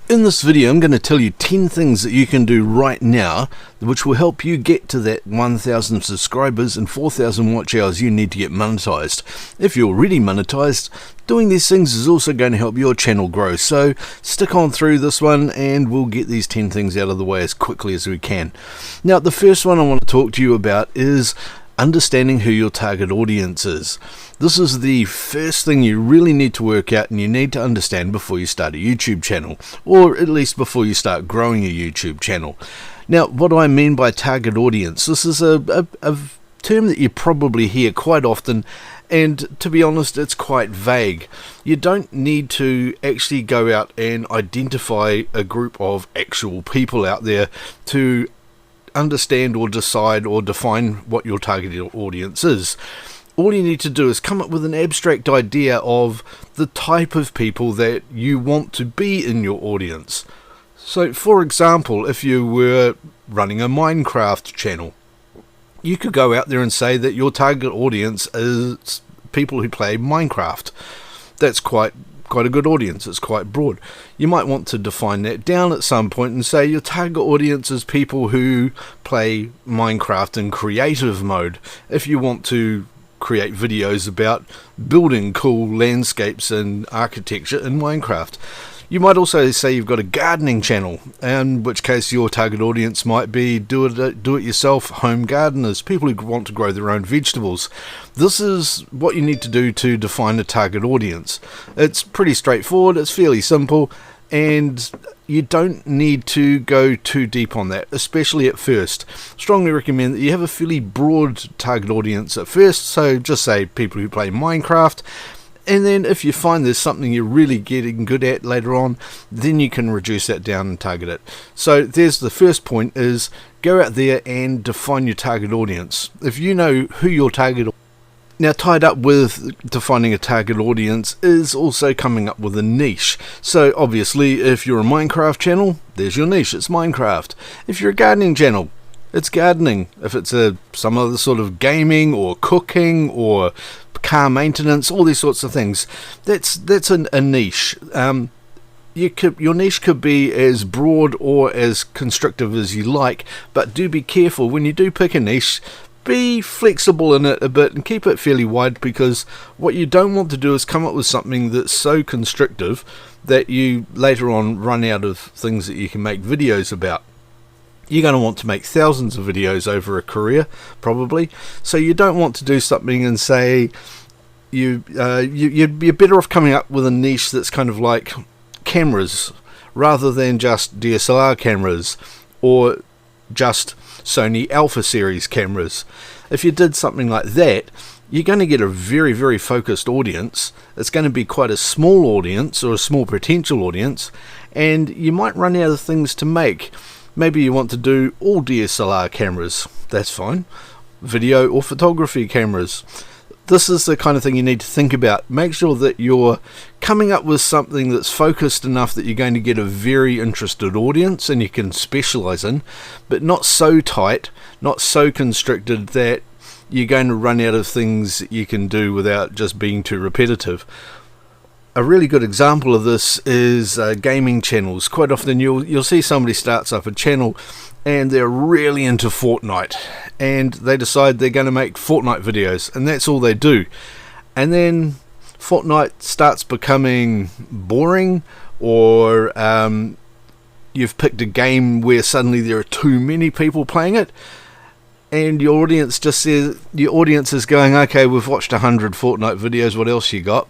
In this video, I'm going to tell you 10 things that you can do right now which will help you get to that 1,000 subscribers and 4,000 watch hours you need to get monetized. If you're already monetized, doing these things is also going to help your channel grow. So stick on through this one and we'll get these 10 things out of the way as quickly as we can. Now, the first one I want to talk to you about is understanding who your target audience is. This is the first thing you really need to work out and you need to understand before you start a YouTube channel, or at least before you start growing a YouTube channel. Now, what do I mean by target audience? This is a term that you probably hear quite often, and to be honest, it's quite vague. You don't need to actually go out and identify a group of actual people out there to understand or decide or define what your targeted audience is. All you need to do is come up with an abstract idea of the type of people that you want to be in your audience. So, for example, if you were running a Minecraft channel, you could go out there and say that your target audience is people who play Minecraft. That's quite a good audience. It's quite broad. You might want to define that down at some point and say your target audience is people who play Minecraft in creative mode. If you want to create videos about building cool landscapes and architecture in Minecraft. You might also say you've got a gardening channel, in which case your target audience might be do-it-yourself home gardeners, people who want to grow their own vegetables. This is what you need to do to define a target audience. It's pretty straightforward, it's fairly simple, and you don't need to go too deep on that, especially at first. Strongly recommend that you have a fairly broad target audience at first, so just say people who play Minecraft. And then if you find there's something you're really getting good at later on, then you can reduce that down and target it. So there's the first point, is go out there and define your target audience. If you know who your target. Now, tied up with defining a target audience is also coming up with a niche. So obviously if you're a Minecraft channel, there's your niche, it's Minecraft. If you're a gardening channel, it's gardening. If it's some other sort of gaming or cooking or car maintenance, all these sorts of things, that's a niche. Your niche could be as broad or as constrictive as you like, but do be careful when you do pick a niche. Be flexible in it a bit and keep it fairly wide, because what you don't want to do is come up with something that's so constrictive that you later on run out of things that you can make videos about. You're going to want to make thousands of videos over a career, probably. So you don't want to do something and say you're better off coming up with a niche that's kind of like cameras, rather than just DSLR cameras or just Sony Alpha series cameras. If you did something like that, you're going to get a very, very focused audience. It's going to be quite a small audience, or a small potential audience, and you might run out of things to make. Maybe you want to do all DSLR cameras, that's fine. Video or photography cameras. This is the kind of thing you need to think about. Make sure that you're coming up with something that's focused enough that you're going to get a very interested audience and you can specialize in, but not so tight, not so constricted that you're going to run out of things that you can do without just being too repetitive. A really good example of this is gaming channels. Quite often you'll see somebody starts up a channel and they're really into Fortnite, and they decide they're going to make Fortnite videos, and that's all they do. And then Fortnite starts becoming boring, or you've picked a game where suddenly there are too many people playing it, and your audience is going, okay, we've watched 100 Fortnite videos, what else you got?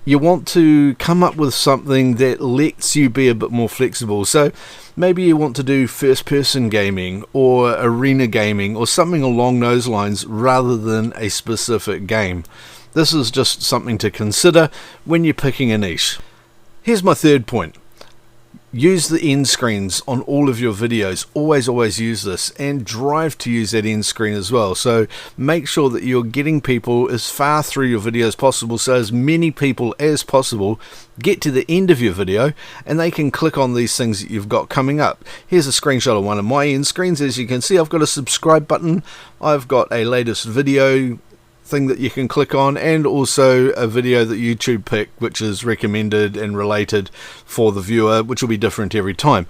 You want to come up with something that lets you be a bit more flexible. So maybe you want to do first-person gaming or arena gaming or something along those lines, rather than a specific game. This is just something to consider when you're picking a niche. Here's my third point. Use the end screens on all of your videos. Always use this, and drive to use that end screen as well. So make sure that you're getting people as far through your video as possible, so as many people as possible get to the end of your video and they can click on these things that you've got coming up. Here's a screenshot of one of my end screens. As you can see, I've got a subscribe button, I've got a latest video thing that you can click on, and also a video that YouTube picked which is recommended and related for the viewer, which will be different every time.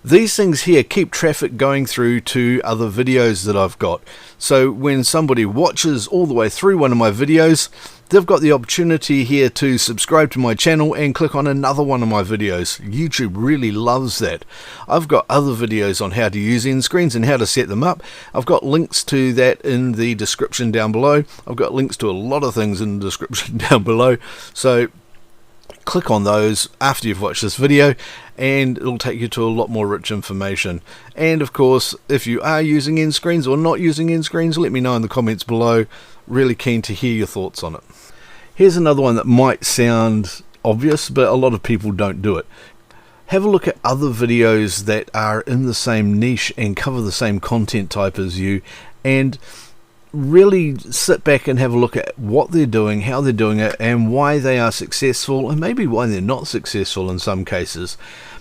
These things here keep traffic going through to other videos that I've got. So when somebody watches all the way through one of my videos, they've got the opportunity here to subscribe to my channel and click on another one of my videos. YouTube really loves that. I've got other videos on how to use end screens and how to set them up. I've got links to that in the description down below. I've got links to a lot of things in the description down below. So click on those after you've watched this video and it'll take you to a lot more rich information. And of course, if you are using end screens or not using end screens, let me know in the comments below. Really keen to hear your thoughts on it. Here's another one that might sound obvious, but a lot of people don't do it. Have a look at other videos that are in the same niche and cover the same content type as you, and really sit back and have a look at what they're doing, how they're doing it, and why they are successful, and maybe why they're not successful in some cases.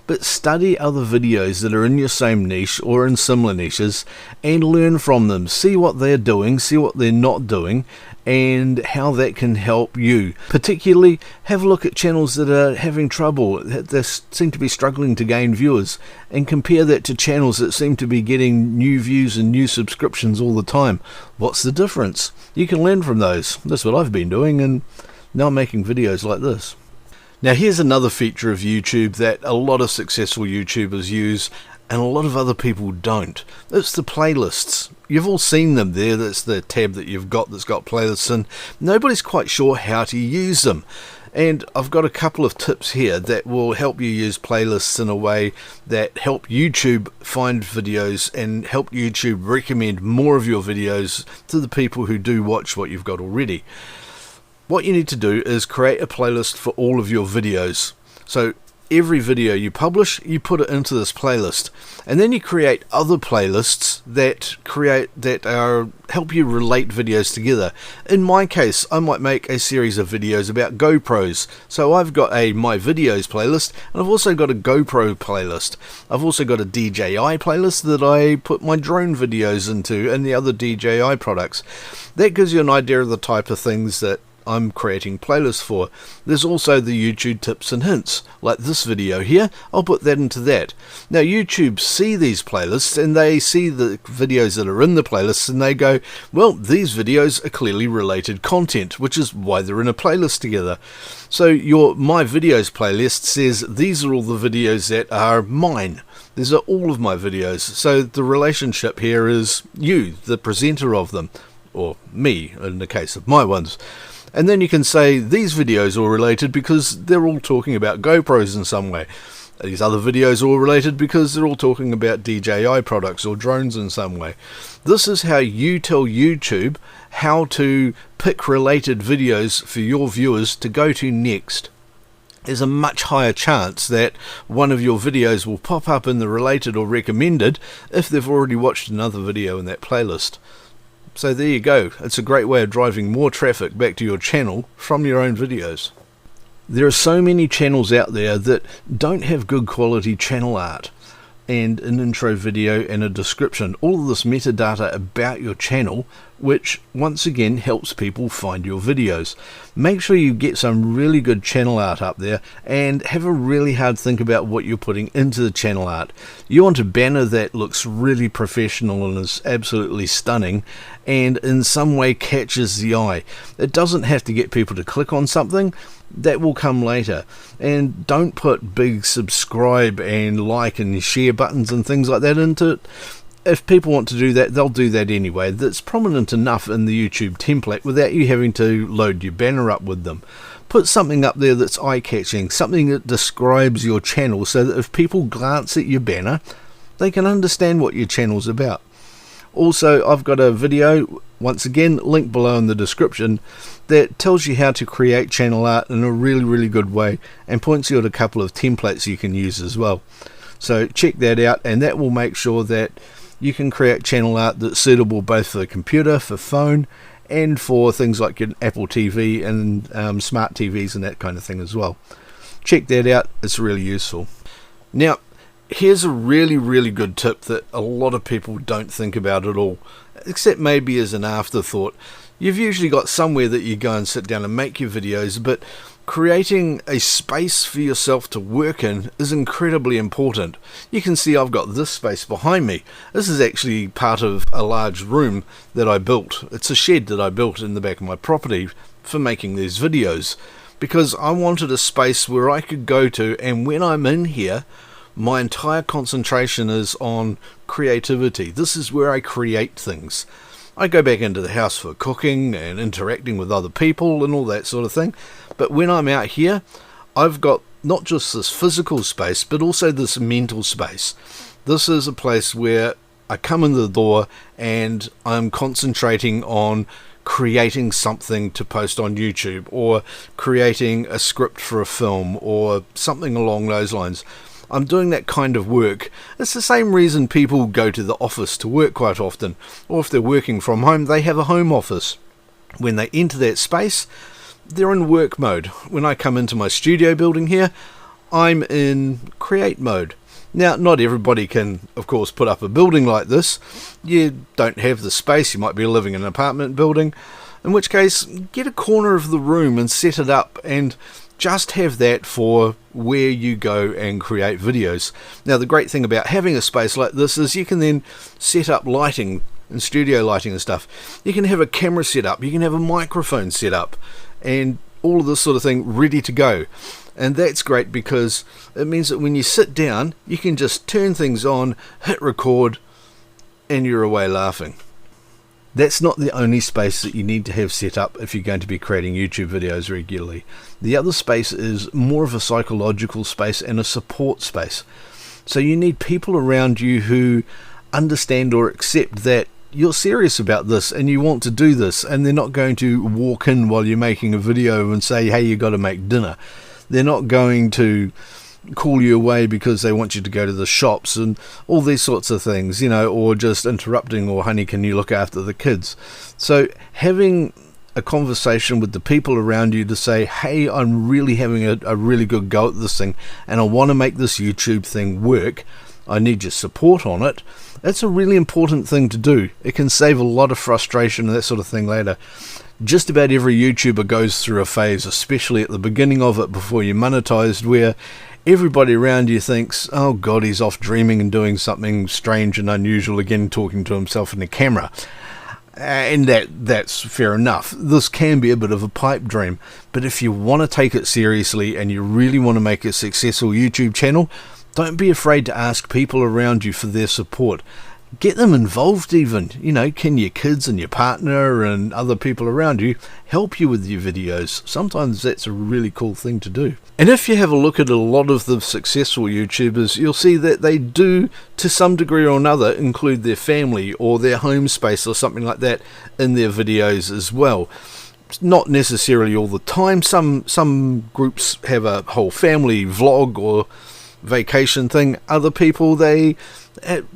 But study other videos that are in your same niche or in similar niches and learn from them. See what they're doing, see what they're not doing, and how that can help you. Particularly, have a look at channels that are having trouble, that seem to be struggling to gain viewers, and compare that to channels that seem to be getting new views and new subscriptions all the time. What's the difference? You can learn from those. That's what I've been doing, and now I'm making videos like this. Now here's another feature of YouTube that a lot of successful YouTubers use and a lot of other people don't. It's the playlists. You've all seen them there. That's the tab that you've got that's got playlists, and nobody's quite sure how to use them. And I've got a couple of tips here that will help you use playlists in a way that help YouTube find videos and help YouTube recommend more of your videos to the people who do watch what you've got already. What you need to do is create a playlist for all of your videos. So every video you publish, you put it into this playlist, and then you create other playlists that help you relate videos together. In my case, I might make a series of videos about GoPros, so I've got a My Videos playlist, and I've also got a GoPro playlist. I've also got a DJI playlist that I put my drone videos into and the other DJI products. That gives you an idea of the type of things that I'm creating playlists for. There's also the YouTube tips and hints, like this video here. I'll put that into that. Now YouTube see these playlists and they see the videos that are in the playlists and they go, well, these videos are clearly related content, which is why they're in a playlist together. So your My Videos playlist says these are all the videos that are mine. These are all of my videos. So the relationship here is you, the presenter of them, or me in the case of my ones. And then you can say these videos are all related because they're all talking about GoPros in some way. These other videos are all related because they're all talking about DJI products or drones in some way. This is how you tell YouTube how to pick related videos for your viewers to go to next. There's a much higher chance that one of your videos will pop up in the related or recommended if they've already watched another video in that playlist. So there you go. It's a great way of driving more traffic back to your channel from your own videos. There are so many channels out there that don't have good quality channel art and an intro video and a description. All of this metadata about your channel, which once again helps people find your videos. Make sure you get some really good channel art up there and have a really hard think about what you're putting into the channel art. You want a banner that looks really professional and is absolutely stunning and in some way catches the eye. It doesn't have to get people to click on something. That will come later. And don't put big subscribe and like and share buttons and things like that into it. If people want to do that, they'll do that anyway. That's prominent enough in the YouTube template without you having to load your banner up with them. Put something up there that's eye-catching, something that describes your channel so that if people glance at your banner, they can understand what your channel's about. Also, I've got a video, once again, linked below in the description, that tells you how to create channel art in a really good way and points you at a couple of templates you can use as well. So check that out, and that will make sure that you can create channel art that's suitable both for the computer, for phone, and for things like your Apple TV and smart TVs and that kind of thing as well. Check that out, it's really useful. Now, here's a really good tip that a lot of people don't think about at all, except maybe as an afterthought. You've usually got somewhere that you go and sit down and make your videos, but creating a space for yourself to work in is incredibly important. You can see I've got this space behind me. This is actually part of a large room that I built. It's a shed that I built in the back of my property for making these videos, because I wanted a space where I could go to, and when I'm in here, my entire concentration is on creativity. This is where I create things. I go back into the house for cooking and interacting with other people and all that sort of thing. But when I'm out here, I've got not just this physical space, but also this mental space. This is a place where I come in the door and I'm concentrating on creating something to post on YouTube, or creating a script for a film, or something along those lines. I'm doing that kind of work. It's the same reason people go to the office to work quite often, or if they're working from home, they have a home office. When they enter that space, they're in work mode. When I come into my studio building here, I'm in create mode. Now, not everybody can, of course, put up a building like this. You don't have the space. You might be living in an apartment building, in which case, get a corner of the room and set it up, and just have that for where you go and create videos. Now, the great thing about having a space like this is you can then set up lighting and studio lighting and stuff. You can have a camera set up, you can have a microphone set up, and all of this sort of thing ready to go. And that's great because it means that when you sit down, you can just turn things on, hit record, and you're away laughing. That's not the only space that you need to have set up if you're going to be creating YouTube videos regularly. The other space is more of a psychological space and a support space. So you need people around you who understand or accept that you're serious about this and you want to do this, and they're not going to walk in while you're making a video and say, hey, you got to make dinner. They're not going to call you away because they want you to go to the shops and all these sorts of things, or just interrupting, or honey, can you look after the kids? So having a conversation with the people around you to say, hey, I'm really having a really good go at this thing and I want to make this YouTube thing work. I need your support on it. That's a really important thing to do. It can save a lot of frustration and that sort of thing later. Just about every YouTuber goes through a phase, especially at the beginning of it before you're monetized, where everybody around you thinks, oh God, he's off dreaming and doing something strange and unusual again, talking to himself in the camera. And that's fair enough. This can be a bit of a pipe dream, but if you want to take it seriously and you really want to make a successful YouTube channel, don't be afraid to ask people around you for their support. Get them involved even. Can your kids and your partner and other people around you help you with your videos? Sometimes that's a really cool thing to do. And if you have a look at a lot of the successful YouTubers, you'll see that they do, to some degree or another, include their family or their home space or something like that in their videos as well. Not necessarily all the time. Some groups have a whole family vlog or vacation thing. Other people, they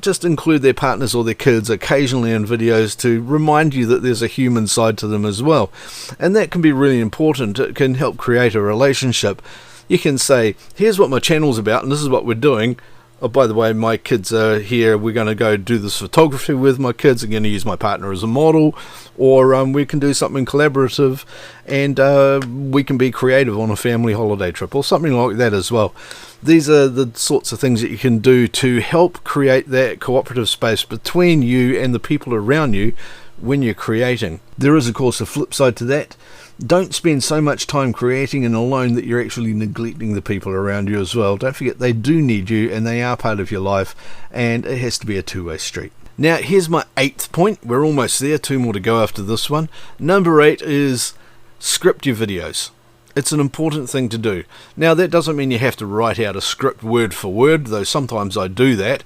just include their partners or their kids occasionally in videos to remind you that there's a human side to them as well. And that can be really important. It can help create a relationship. You can say, here's what my channel's about and this is what we're doing. Oh, by the way, my kids are here. We're going to go do this photography with my kids. I'm going to use my partner as a model. Or we can do something collaborative, and we can be creative on a family holiday trip or something like that as well. These are the sorts of things that you can do to help create that cooperative space between you and the people around you when you're creating. There is, of course, a flip side to that. Don't spend so much time creating and alone that you're actually neglecting the people around you as well. Don't forget, they do need you and they are part of your life, and it has to be a two-way street. Now, here's my 8th point. We're almost there. 2 more to go after this one. Number 8 is script your videos. It's an important thing to do. Now, that doesn't mean you have to write out a script word for word, though sometimes I do that.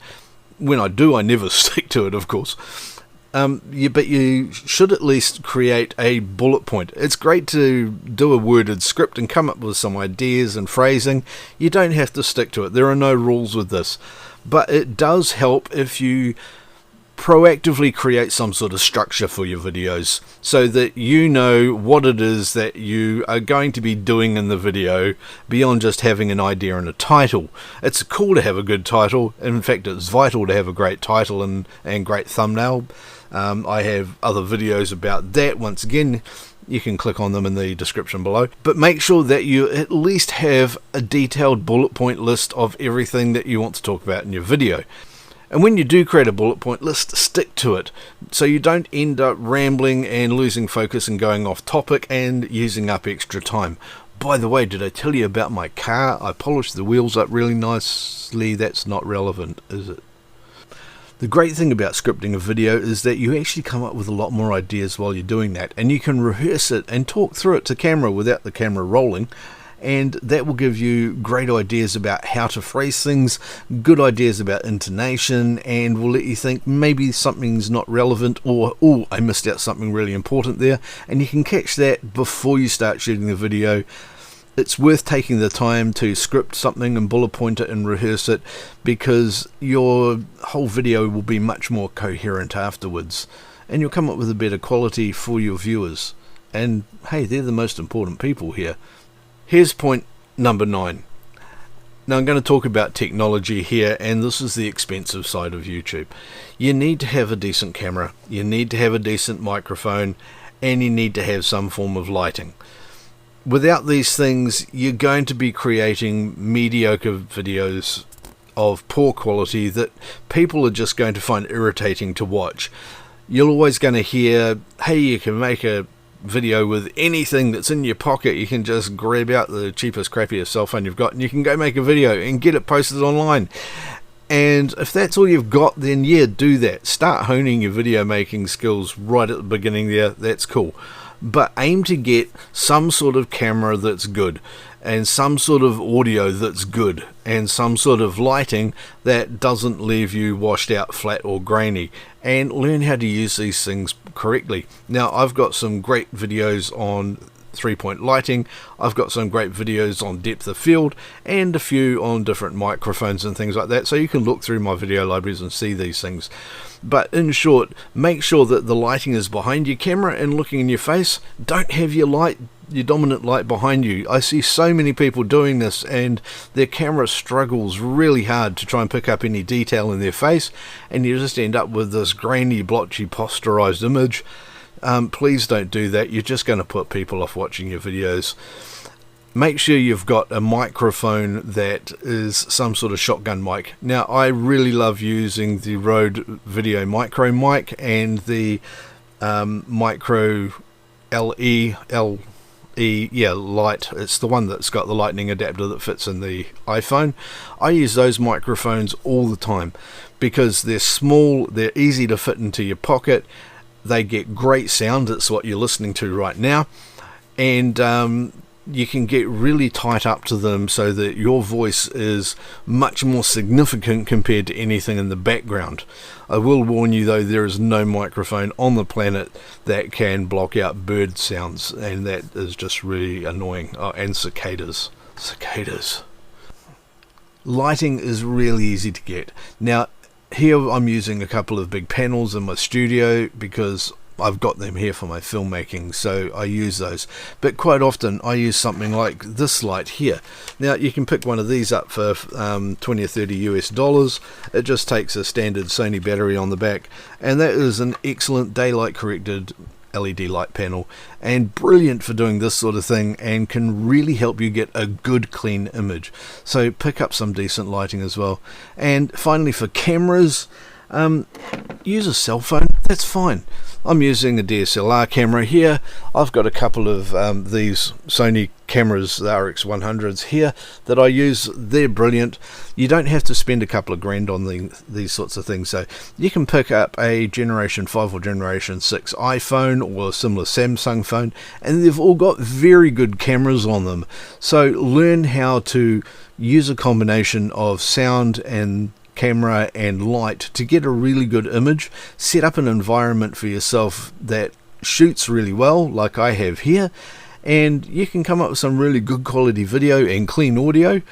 When I do, I never stick to it, of course. But you should at least create a bullet point. It's great to do a worded script and come up with some ideas and phrasing. You don't have to stick to it. There are no rules with this. But it does help if you proactively create some sort of structure for your videos so that you know what it is that you are going to be doing in the video beyond just having an idea and a title. It's cool to have a good title. In fact, it's vital to have a great title and great thumbnail. I have other videos about that. Once again, you can click on them in the description below. But make sure that you at least have a detailed bullet point list of everything that you want to talk about in your video. And when you do create a bullet point list, stick to it so you don't end up rambling and losing focus and going off topic and using up extra time. By the way, did I tell you about my car? I polished the wheels up really nicely. That's not relevant, is it? The great thing about scripting a video is that you actually come up with a lot more ideas while you're doing that, and you can rehearse it and talk through it to camera without the camera rolling. And that will give you great ideas about how to phrase things, good ideas about intonation, and will let you think maybe something's not relevant, or oh, I missed out something really important there. And you can catch that before you start shooting the video. It's worth taking the time to script something and bullet point it and rehearse it, because your whole video will be much more coherent afterwards, and you'll come up with a better quality for your viewers. And hey, they're the most important people here. Here's point number 9. Now I'm going to talk about technology here, and this is the expensive side of YouTube. You need to have a decent camera, you need to have a decent microphone, and you need to have some form of lighting. Without these things, you're going to be creating mediocre videos of poor quality that people are just going to find irritating to watch. You're always going to hear, hey, you can make a video with anything that's in your pocket. You can just grab out the cheapest, crappiest cell phone you've got and you can go make a video and get it posted online. And if that's all you've got, then yeah, do that. Start honing your video making skills right at the beginning there. That's cool. But aim to get some sort of camera that's good, and some sort of audio that's good, and some sort of lighting that doesn't leave you washed out, flat or grainy, and learn how to use these things correctly. Now, I've got some great videos on 3-point lighting, I've got some great videos on depth of field, and a few on different microphones and things like that, so you can look through my video libraries and see these things. But in short, make sure that the lighting is behind your camera and looking in your face. Don't have your dominant light behind you. I see so many people doing this, and their camera struggles really hard to try and pick up any detail in their face, and you just end up with this grainy, blotchy, posterized image. Please don't do that. You're just going to put people off watching your videos. Make sure you've got a microphone that is some sort of shotgun mic. Now, I really love using the Rode Video Micro mic and the Micro LE, Lite. It's the one that's got the lightning adapter that fits in the iPhone. I use those microphones all the time because they're small, they're easy to fit into your pocket, they get great sound. It's what you're listening to right now, and you can get really tight up to them so that your voice is much more significant compared to anything in the background. I will warn you though, there is no microphone on the planet that can block out bird sounds, and that is just really annoying. Oh, and cicadas. Lighting is really easy to get. Now, here I'm using a couple of big panels in my studio because I've got them here for my filmmaking, so I use those. But quite often I use something like this light here. Now you can pick one of these up for 20 or 30 US dollars. It just takes a standard Sony battery on the back, and that is an excellent daylight corrected LED light panel, and brilliant for doing this sort of thing, and can really help you get a good clean image. So pick up some decent lighting as well. And finally, for cameras, use a cell phone. That's fine. I'm using a DSLR camera here. I've got a couple of these Sony cameras, the RX100s here, that I use. They're brilliant. You don't have to spend a couple of grand on these sorts of things. So you can pick up a Generation 5 or Generation 6 iPhone or a similar Samsung phone, and they've all got very good cameras on them. So learn how to use a combination of sound and camera and light to get a really good image. Set up an environment for yourself that shoots really well, like I have here, and you can come up with some really good quality video and clean audio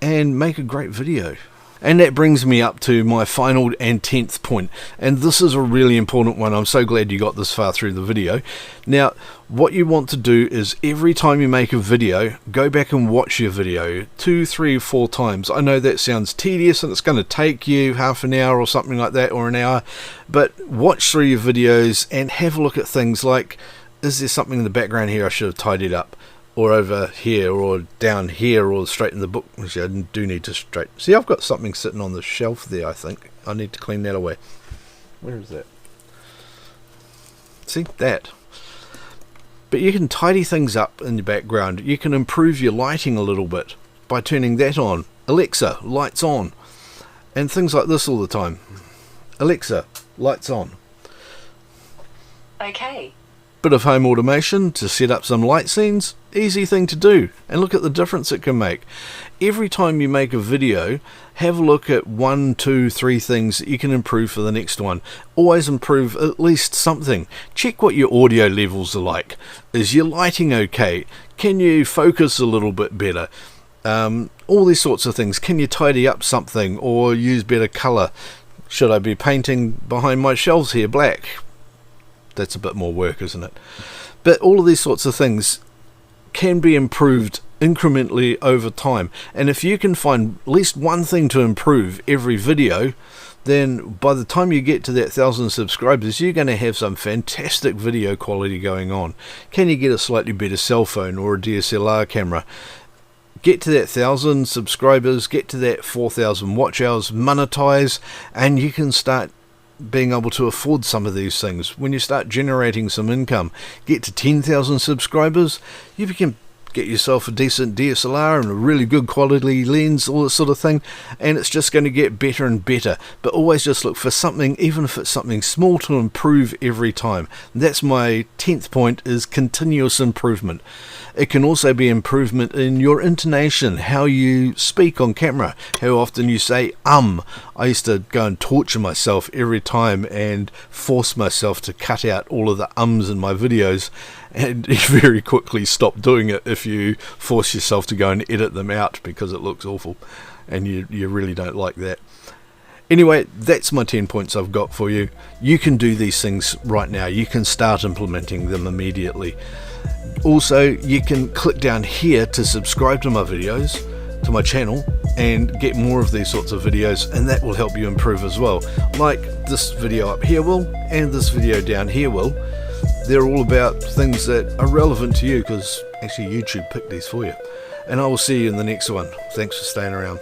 and make a great video. And that brings me up to my final and 10th point. And this is a really important one. I'm so glad you got this far through the video. Now, what you want to do is every time you make a video, go back and watch your video 2, 3, 4 times. I know that sounds tedious and it's going to take you half an hour or something like that, or an hour. But watch through your videos and have a look at things like, is there something in the background here I should have tidied up? Or over here, or down here, or straight in the book, which I do need to straighten. See, I've got something sitting on the shelf there, I think. I need to clean that away. Where is that? See, that. But you can tidy things up in the background. You can improve your lighting a little bit by turning that on. Alexa, lights on. And things like this all the time. Alexa, lights on. Okay. Bit of home automation to set up some light scenes. Easy thing to do, and look at the difference it can make. Every time you make a video, have a look at 1, 2, 3 things that you can improve for the next one. Always improve at least something. Check what your audio levels are like. Is your lighting okay? Can you focus a little bit better? All these sorts of things. Can you tidy up something or use better colour? Should I be painting behind my shelves here black? That's a bit more work, isn't it? But all of these sorts of things can be improved incrementally over time, and if you can find at least one thing to improve every video, then by the time you get to that 1,000 subscribers, you're going to have some fantastic video quality going on. Can you get a slightly better cell phone or a DSLR camera? Get to that 1,000 subscribers, get to that 4,000 watch hours, monetize, and you can start being able to afford some of these things. When you start generating some income, get to 10,000 subscribers, you can get yourself a decent DSLR and a really good quality lens, all this sort of thing, and it's just going to get better and better. But always just look for something, even if it's something small, to improve every time. That's my 10th point, is continuous improvement. It can also be improvement in your intonation, how you speak on camera, how often you say I used to go and torture myself every time and force myself to cut out all of the ums in my videos, and you very quickly stop doing it if you force yourself to go and edit them out because it looks awful and you really don't like that. Anyway, that's my 10 points I've got for you. You can do these things right now. You can start implementing them immediately. Also, you can click down here to subscribe to my videos, to my channel, and get more of these sorts of videos, and that will help you improve as well. Like this video up here will, and this video down here will. They're all about things that are relevant to you, because actually YouTube picked these for you. And I will see you in the next one. Thanks for staying around.